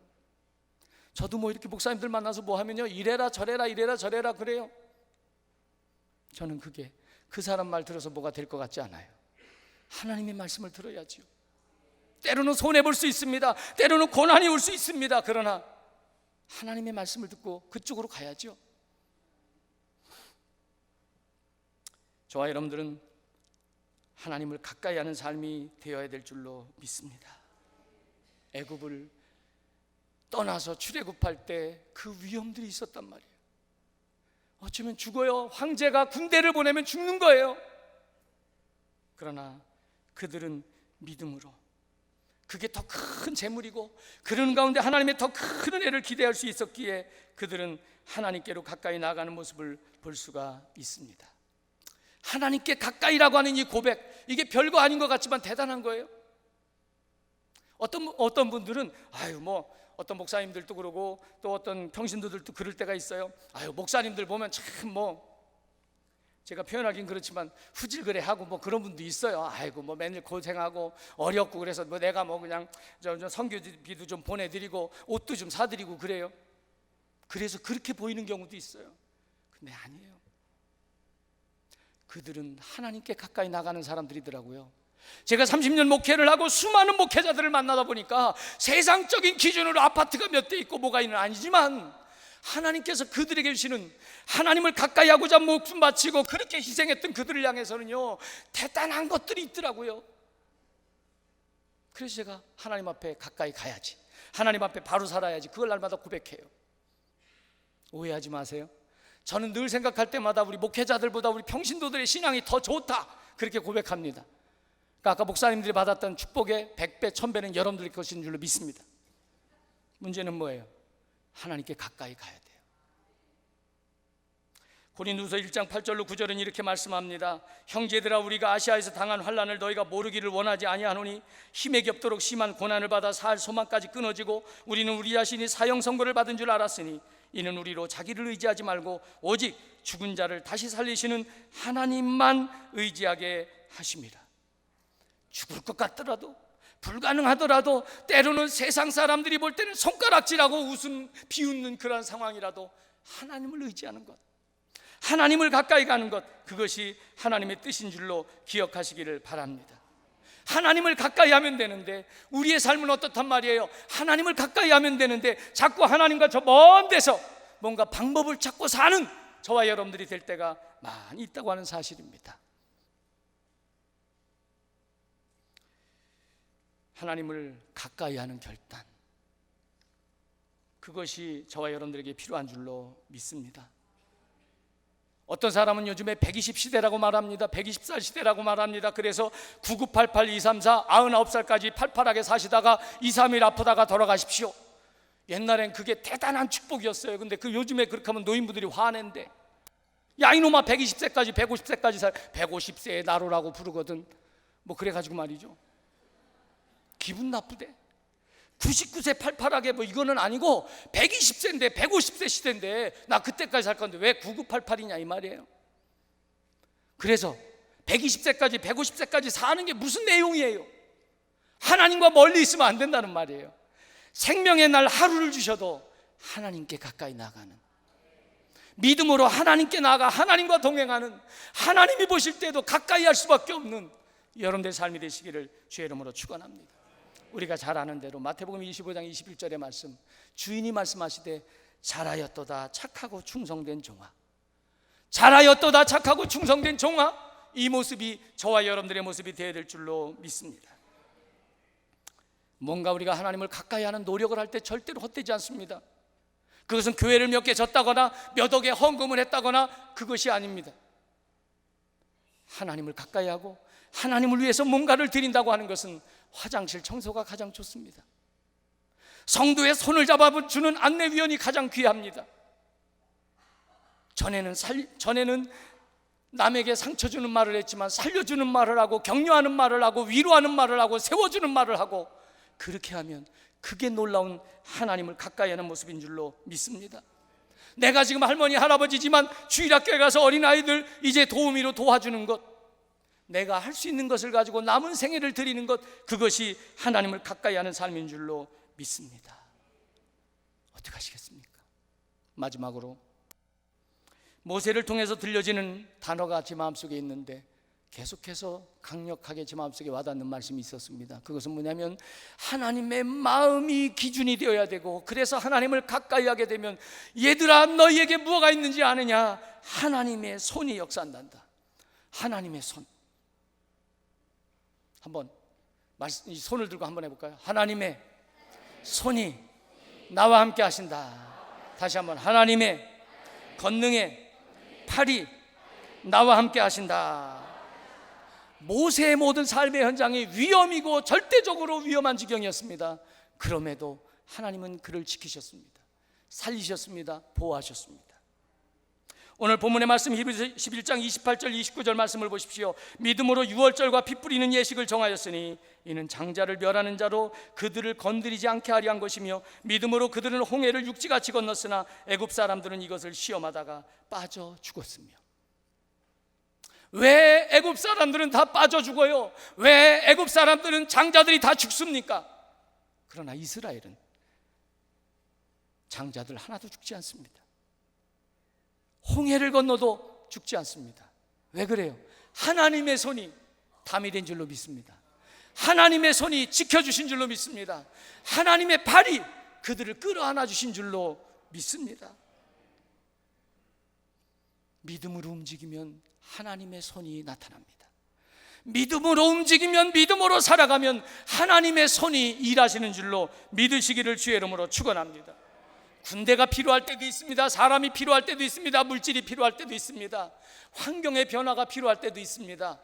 저도 뭐 이렇게 목사님들 만나서 뭐 하면요, 이래라 저래라 이래라 저래라 그래요. 저는 그게 그 사람 말 들어서 뭐가 될 것 같지 않아요. 하나님의 말씀을 들어야지요. 때로는 손해볼 수 있습니다. 때로는 고난이 올 수 있습니다. 그러나 하나님의 말씀을 듣고 그쪽으로 가야죠. 저와 여러분들은 하나님을 가까이 하는 삶이 되어야 될 줄로 믿습니다. 애굽을 떠나서 출애굽할 때 그 위험들이 있었단 말이에요. 어쩌면 죽어요. 황제가 군대를 보내면 죽는 거예요. 그러나 그들은 믿음으로, 그게 더 큰 재물이고 그런 가운데 하나님의 더 큰 은혜를 기대할 수 있었기에 그들은 하나님께로 가까이 나아가는 모습을 볼 수가 있습니다. 하나님께 가까이라고 하는 이 고백, 이게 별거 아닌 것 같지만 대단한 거예요. 어떤 분들은 어떤 목사님들도 그러고 또 어떤 평신도들도 그럴 때가 있어요. 목사님들 보면 참 제가 표현하긴 그렇지만 후질그레하고 뭐 그런 분도 있어요. 맨날 고생하고 어렵고 그래서 내가 그냥 선교비도 좀 보내드리고 옷도 좀 사드리고 그래요. 그래서 그렇게 보이는 경우도 있어요. 근데 아니에요. 그들은 하나님께 가까이 나가는 사람들이더라고요. 제가 30년 목회를 하고 수많은 목회자들을 만나다 보니까 세상적인 기준으로 아파트가 몇 대 있고 뭐가 있는 아니지만 하나님께서 그들에게 주시는, 하나님을 가까이 하고자 목숨 바치고 그렇게 희생했던 그들을 향해서는요 대단한 것들이 있더라고요. 그래서 제가 하나님 앞에 가까이 가야지, 하나님 앞에 바로 살아야지, 그걸 날마다 고백해요. 오해하지 마세요. 저는 늘 생각할 때마다 우리 목회자들보다 우리 평신도들의 신앙이 더 좋다, 그렇게 고백합니다. 그러니까 아까 목사님들이 받았던 축복의 100배, 1000배는 여러분들의 것인 줄로 믿습니다. 문제는 뭐예요? 하나님께 가까이 가야 돼요. 고린도서 1장 8절로 9절은 이렇게 말씀합니다. 형제들아, 우리가 아시아에서 당한 환난을 너희가 모르기를 원하지 아니하노니 힘에 겹도록 심한 고난을 받아 살 소망까지 끊어지고 우리는 우리 자신이 사형 선고를 받은 줄 알았으니 이는 우리로 자기를 의지하지 말고 오직 죽은 자를 다시 살리시는 하나님만 의지하게 하심이라. 죽을 것 같더라도, 불가능하더라도, 때로는 세상 사람들이 볼 때는 손가락질하고 웃음 비웃는 그런 상황이라도 하나님을 의지하는 것, 하나님을 가까이 가는 것, 그것이 하나님의 뜻인 줄로 기억하시기를 바랍니다. 하나님을 가까이 하면 되는데 우리의 삶은 어떻단 말이에요? 하나님을 가까이 하면 되는데 자꾸 하나님과 저 먼 데서 뭔가 방법을 찾고 사는 저와 여러분들이 될 때가 많이 있다고 하는 사실입니다. 하나님을 가까이 하는 결단, 그것이 저와 여러분들에게 필요한 줄로 믿습니다. 어떤 사람은 요즘에 120 시대라고 말합니다. 120살 시대라고 말합니다. 그래서 9988, 234, 99살까지 팔팔하게 사시다가 2, 3일 아프다가 돌아가십시오. 옛날엔 그게 대단한 축복이었어요. 근데 요즘에 그렇게 하면 노인분들이 화낸대. 야 이놈아, 120세까지 150세까지 살, 150세의 나로라고 부르거든. 뭐 그래가지고 말이죠, 기분 나쁘대. 99세 팔팔하게 뭐 이거는 아니고 120세인데 150세 시대인데 나 그때까지 살 건데 왜 9988이냐 이 말이에요. 그래서 120세까지 150세까지 사는 게 무슨 내용이에요? 하나님과 멀리 있으면 안 된다는 말이에요. 생명의 날 하루를 주셔도 하나님께 가까이 나가는, 믿음으로 하나님께 나아가 하나님과 동행하는, 하나님이 보실 때도 가까이 할 수밖에 없는 여러분들의 삶이 되시기를 주의 이름으로 축원합니다. 우리가 잘 아는 대로 마태복음 25장 21절의 말씀, 주인이 말씀하시되 잘하였도다 착하고 충성된 종아, 잘하였도다 착하고 충성된 종아, 이 모습이 저와 여러분들의 모습이 되어야 될 줄로 믿습니다. 뭔가 우리가 하나님을 가까이 하는 노력을 할 때 절대로 헛되지 않습니다. 그것은 교회를 몇 개 졌다거나 몇 억의 헌금을 했다거나 그것이 아닙니다. 하나님을 가까이 하고 하나님을 위해서 뭔가를 드린다고 하는 것은 화장실 청소가 가장 좋습니다. 성도의 손을 잡아주는 안내위원이 가장 귀합니다. 전에는 남에게 상처 주는 말을 했지만 살려주는 말을 하고 격려하는 말을 하고 위로하는 말을 하고 세워주는 말을 하고, 그렇게 하면 그게 놀라운 하나님을 가까이 하는 모습인 줄로 믿습니다. 내가 지금 할머니 할아버지지만 주일학교에 가서 어린아이들 이제 도우미로 도와주는 것, 내가 할 수 있는 것을 가지고 남은 생애를 드리는 것, 그것이 하나님을 가까이 하는 삶인 줄로 믿습니다. 어떻게 하시겠습니까? 마지막으로 모세를 통해서 들려지는 단어가 제 마음속에 있는데 계속해서 강력하게 제 마음속에 와닿는 말씀이 있었습니다. 그것은 뭐냐면 하나님의 마음이 기준이 되어야 되고, 그래서 하나님을 가까이 하게 되면 얘들아 너희에게 무엇가 있는지 아느냐? 하나님의 손이 역사한단다. 하나님의 손. 한번 이 손을 들고 한번 해볼까요? 하나님의 손이 나와 함께 하신다. 다시 한번, 하나님의 권능의 팔이 나와 함께 하신다. 모세의 모든 삶의 현장이 위험이고 절대적으로 위험한 지경이었습니다. 그럼에도 하나님은 그를 지키셨습니다. 살리셨습니다. 보호하셨습니다. 오늘 본문의 말씀 히브리서 11장 28절 29절 말씀을 보십시오. 믿음으로 유월절과 피 뿌리는 예식을 정하였으니 이는 장자를 멸하는 자로 그들을 건드리지 않게 하려 한 것이며, 믿음으로 그들은 홍해를 육지같이 건넜으나 애굽 사람들은 이것을 시험하다가 빠져 죽었으며. 왜 애굽 사람들은 다 빠져 죽어요? 왜 애굽 사람들은 장자들이 다 죽습니까? 그러나 이스라엘은 장자들 하나도 죽지 않습니다. 홍해를 건너도 죽지 않습니다. 왜 그래요? 하나님의 손이 담이 된 줄로 믿습니다. 하나님의 손이 지켜주신 줄로 믿습니다. 하나님의 팔이 그들을 끌어안아 주신 줄로 믿습니다. 믿음으로 움직이면 하나님의 손이 나타납니다. 믿음으로 움직이면, 믿음으로 살아가면 하나님의 손이 일하시는 줄로 믿으시기를 주의 이름으로 축원합니다. 군대가 필요할 때도 있습니다. 사람이 필요할 때도 있습니다. 물질이 필요할 때도 있습니다. 환경의 변화가 필요할 때도 있습니다.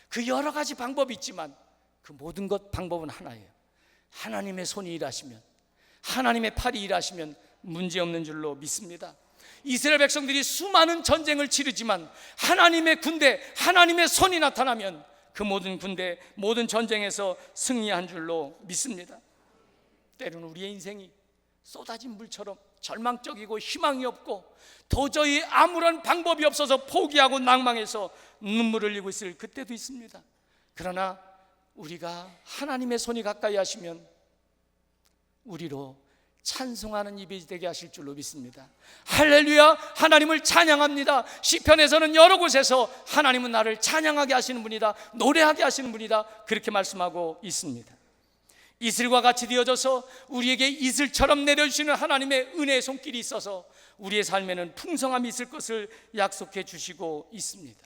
그 여러 가지 방법이 있지만 그 모든 것 방법은 하나예요. 하나님의 손이 일하시면, 하나님의 팔이 일하시면 문제없는 줄로 믿습니다. 이스라엘 백성들이 수많은 전쟁을 치르지만 하나님의 군대, 하나님의 손이 나타나면 그 모든 군대, 모든 전쟁에서 승리한 줄로 믿습니다. 때로는 우리의 인생이 쏟아진 물처럼 절망적이고 희망이 없고 도저히 아무런 방법이 없어서 포기하고 낭망해서 눈물을 흘리고 있을 그때도 있습니다. 그러나 우리가 하나님의 손이 가까이 하시면 우리로 찬송하는 입이 되게 하실 줄로 믿습니다. 할렐루야, 하나님을 찬양합니다. 시편에서는 여러 곳에서 하나님은 나를 찬양하게 하시는 분이다, 노래하게 하시는 분이다, 그렇게 말씀하고 있습니다. 이슬과 같이 되어져서 우리에게 이슬처럼 내려주시는 하나님의 은혜의 손길이 있어서 우리의 삶에는 풍성함이 있을 것을 약속해 주시고 있습니다.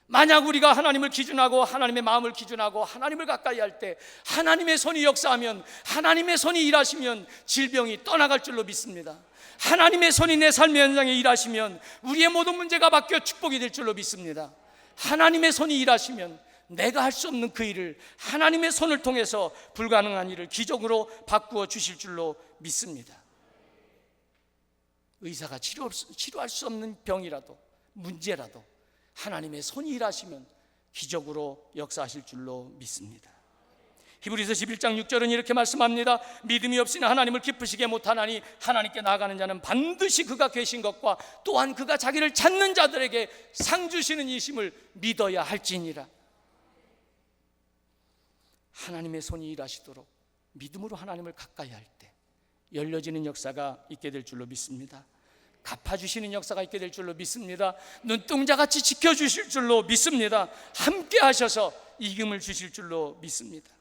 만약 우리가 하나님을 기준하고 하나님의 마음을 기준하고 하나님을 가까이 할 때 하나님의 손이 역사하면, 하나님의 손이 일하시면 질병이 떠나갈 줄로 믿습니다. 하나님의 손이 내 삶의 현장에 일하시면 우리의 모든 문제가 바뀌어 축복이 될 줄로 믿습니다. 하나님의 손이 일하시면 내가 할 수 없는 그 일을 하나님의 손을 통해서 불가능한 일을 기적으로 바꾸어 주실 줄로 믿습니다. 의사가 치료할 수 없는 병이라도 문제라도 하나님의 손이 일하시면 기적으로 역사하실 줄로 믿습니다. 히브리서 11장 6절은 이렇게 말씀합니다. 믿음이 없이는 하나님을 기쁘시게 못하나니 하나님께 나아가는 자는 반드시 그가 계신 것과 또한 그가 자기를 찾는 자들에게 상 주시는 이심을 믿어야 할지니라. 하나님의 손이 일하시도록 믿음으로 하나님을 가까이 할 때 열려지는 역사가 있게 될 줄로 믿습니다. 갚아주시는 역사가 있게 될 줄로 믿습니다. 눈동자같이 지켜주실 줄로 믿습니다. 함께 하셔서 이김을 주실 줄로 믿습니다.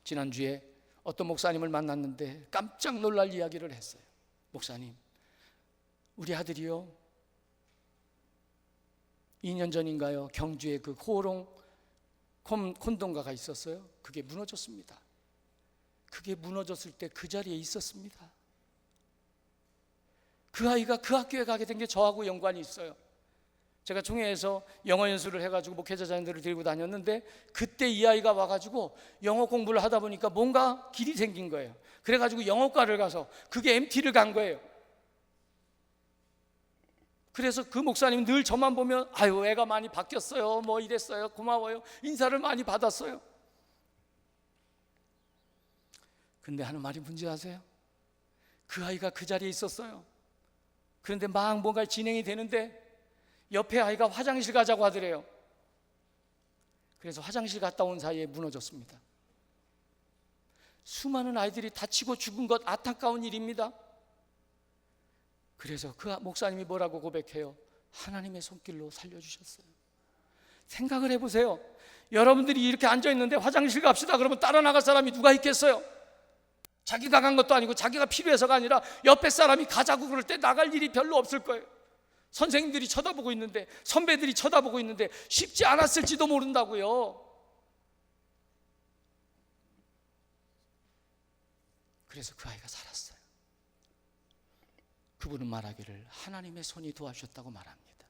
지난주에 어떤 목사님을 만났는데 깜짝 놀랄 이야기를 했어요. 목사님, 우리 아들이요 2년 전인가요, 경주에 그 호롱 콘동가가 있었어요. 그게 무너졌습니다. 그게 무너졌을 때 그 자리에 있었습니다. 그 아이가 그 학교에 가게 된 게 저하고 연관이 있어요. 제가 총회에서 영어 연수를 해가지고 목회자자들을 데리고 다녔는데 그때 이 아이가 와가지고 영어 공부를 하다 보니까 뭔가 길이 생긴 거예요. 그래가지고 영어과를 가서 그게 MT를 간 거예요. 그래서 그 목사님 늘 저만 보면 아유 애가 많이 바뀌었어요, 뭐 이랬어요, 고마워요, 인사를 많이 받았어요. 근데 하는 말이 뭔지 아세요? 그 아이가 그 자리에 있었어요. 그런데 막 뭔가 진행이 되는데 옆에 아이가 화장실 가자고 하더래요. 그래서 화장실 갔다 온 사이에 무너졌습니다. 수많은 아이들이 다치고 죽은 것 안타까운 일입니다. 그래서 그 목사님이 뭐라고 고백해요? 하나님의 손길로 살려주셨어요. 생각을 해보세요. 여러분들이 이렇게 앉아있는데 화장실 갑시다 그러면 따라 나갈 사람이 누가 있겠어요? 자기가 간 것도 아니고 자기가 필요해서가 아니라 옆에 사람이 가자고 그럴 때 나갈 일이 별로 없을 거예요. 선생님들이 쳐다보고 있는데, 선배들이 쳐다보고 있는데 쉽지 않았을지도 모른다고요. 그래서 그 아이가 살았어요. 그분은 말하기를 하나님의 손이 도와주셨다고 말합니다.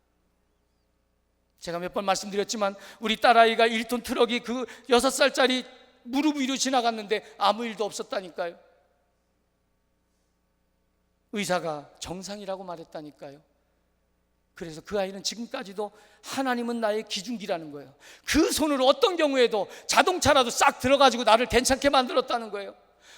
제가 몇 번 말씀드렸지만 우리 딸아이가 1톤 트럭이 그 6살짜리 무릎 위로 지나갔는데 아무 일도 없었다니까요. 의사가 정상이라고 말했다니까요. 그래서 그 아이는 지금까지도 하나님은 나의 기준기라는 거예요. 그 손으로 어떤 경우에도 자동차라도 싹 들어가지고 나를 괜찮게 만들었다는 거예요.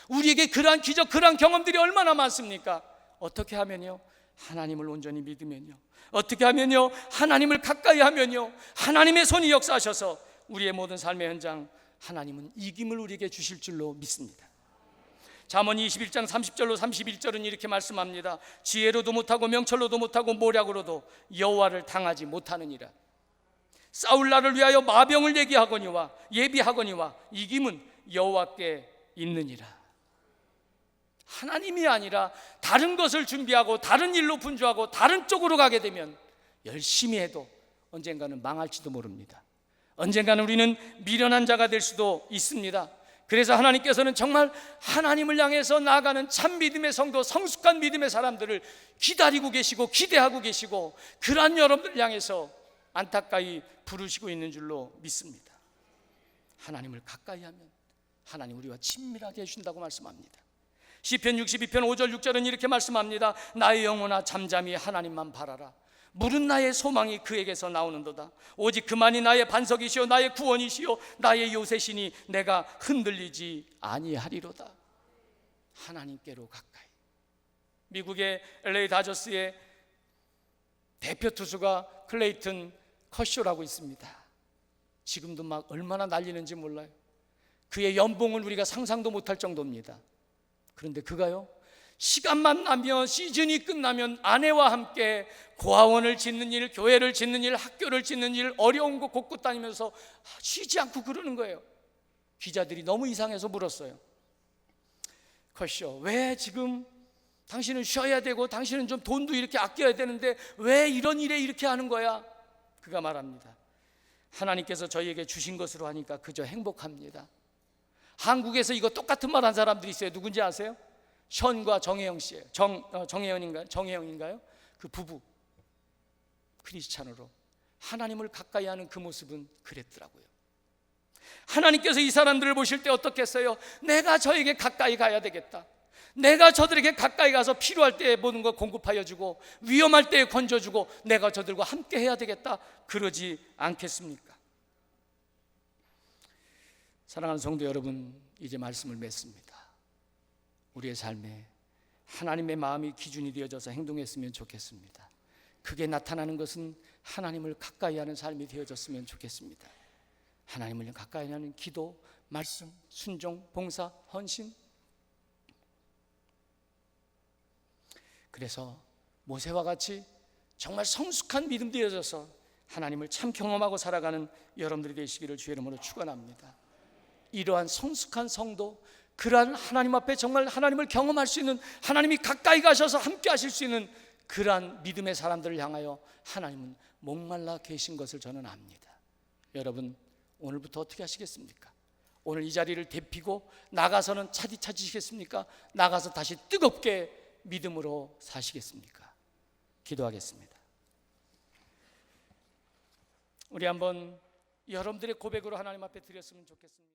우리에게 그러한 기적, 그러한 경험들이 얼마나 많습니까? 어떻게 하면요? 하나님을 온전히 믿으면요, 어떻게 하면요? 하나님을 가까이 하면요, 하나님의 손이 역사하셔서 우리의 모든 삶의 현장 하나님은 이김을 우리에게 주실 줄로 믿습니다. 잠언 21장 30절로 31절은 이렇게 말씀합니다. 지혜로도 못하고 명철로도 못하고 모략으로도 여호와를 당하지 못하느니라. 싸울 날을 위하여 마병을 예비하거니와 이김은 여호와께 있느니라. 하나님이 아니라 다른 것을 준비하고 다른 일로 분주하고 다른 쪽으로 가게 되면 열심히 해도 언젠가는 망할지도 모릅니다. 언젠가는 우리는 미련한 자가 될 수도 있습니다. 그래서 하나님께서는 정말 하나님을 향해서 나아가는 참 믿음의 성도, 성숙한 믿음의 사람들을 기다리고 계시고 기대하고 계시고 그러한 여러분들을 향해서 안타까이 부르시고 있는 줄로 믿습니다. 하나님을 가까이 하면 하나님 우리와 친밀하게 해주신다고 말씀합니다. 시편 62편 5절 6절은 이렇게 말씀합니다. 나의 영혼아 잠잠히 하나님만 바라라. 물은 나의 소망이 그에게서 나오는도다. 오직 그만이 나의 반석이시오 나의 구원이시오 나의 요새시니 내가 흔들리지 아니하리로다. 하나님께로 가까이. 미국의 LA 다저스의 대표 투수가 클레이튼 커쇼라고 있습니다. 지금도 막 얼마나 날리는지 몰라요. 그의 연봉은 우리가 상상도 못할 정도입니다. 그런데 그가요, 시간만 나면, 시즌이 끝나면 아내와 함께 고아원을 짓는 일, 교회를 짓는 일, 학교를 짓는 일, 어려운 곳 곳곳 다니면서 쉬지 않고 그러는 거예요. 기자들이 너무 이상해서 물었어요. 커쇼, 왜 지금 당신은 쉬어야 되고 당신은 좀 돈도 이렇게 아껴야 되는데 왜 이런 일에 이렇게 하는 거야? 그가 말합니다. 하나님께서 저희에게 주신 것으로 하니까 그저 행복합니다. 한국에서 이거 똑같은 말 한 사람들이 있어요. 누군지 아세요? 션과 정혜영 씨예요. 정혜영인가요? 그 부부. 크리스찬으로 하나님을 가까이 하는 그 모습은 그랬더라고요. 하나님께서 이 사람들을 보실 때 어떻겠어요? 내가 저에게 가까이 가야 되겠다. 내가 저들에게 가까이 가서 필요할 때에 모든 걸 공급하여 주고 위험할 때에 건져주고 내가 저들과 함께 해야 되겠다. 그러지 않겠습니까? 사랑하는 성도 여러분, 이제 말씀을 맺습니다. 우리의 삶에 하나님의 마음이 기준이 되어져서 행동했으면 좋겠습니다. 그게 나타나는 것은 하나님을 가까이 하는 삶이 되어졌으면 좋겠습니다. 하나님을 가까이 하는 기도, 말씀, 순종, 봉사, 헌신. 그래서 모세와 같이 정말 성숙한 믿음 되어져서 하나님을 참 경험하고 살아가는 여러분들이 되시기를 주의 이름으로 축원합니다. 이러한 성숙한 성도, 그러한 하나님 앞에 정말 하나님을 경험할 수 있는, 하나님이 가까이 가셔서 함께 하실 수 있는 그러한 믿음의 사람들을 향하여 하나님은 목말라 계신 것을 저는 압니다. 여러분, 오늘부터 어떻게 하시겠습니까? 오늘 이 자리를 데피고 나가서는 차디차지시겠습니까? 나가서 다시 뜨겁게 믿음으로 사시겠습니까? 기도하겠습니다. 우리 한번 여러분들의 고백으로 하나님 앞에 드렸으면 좋겠습니다.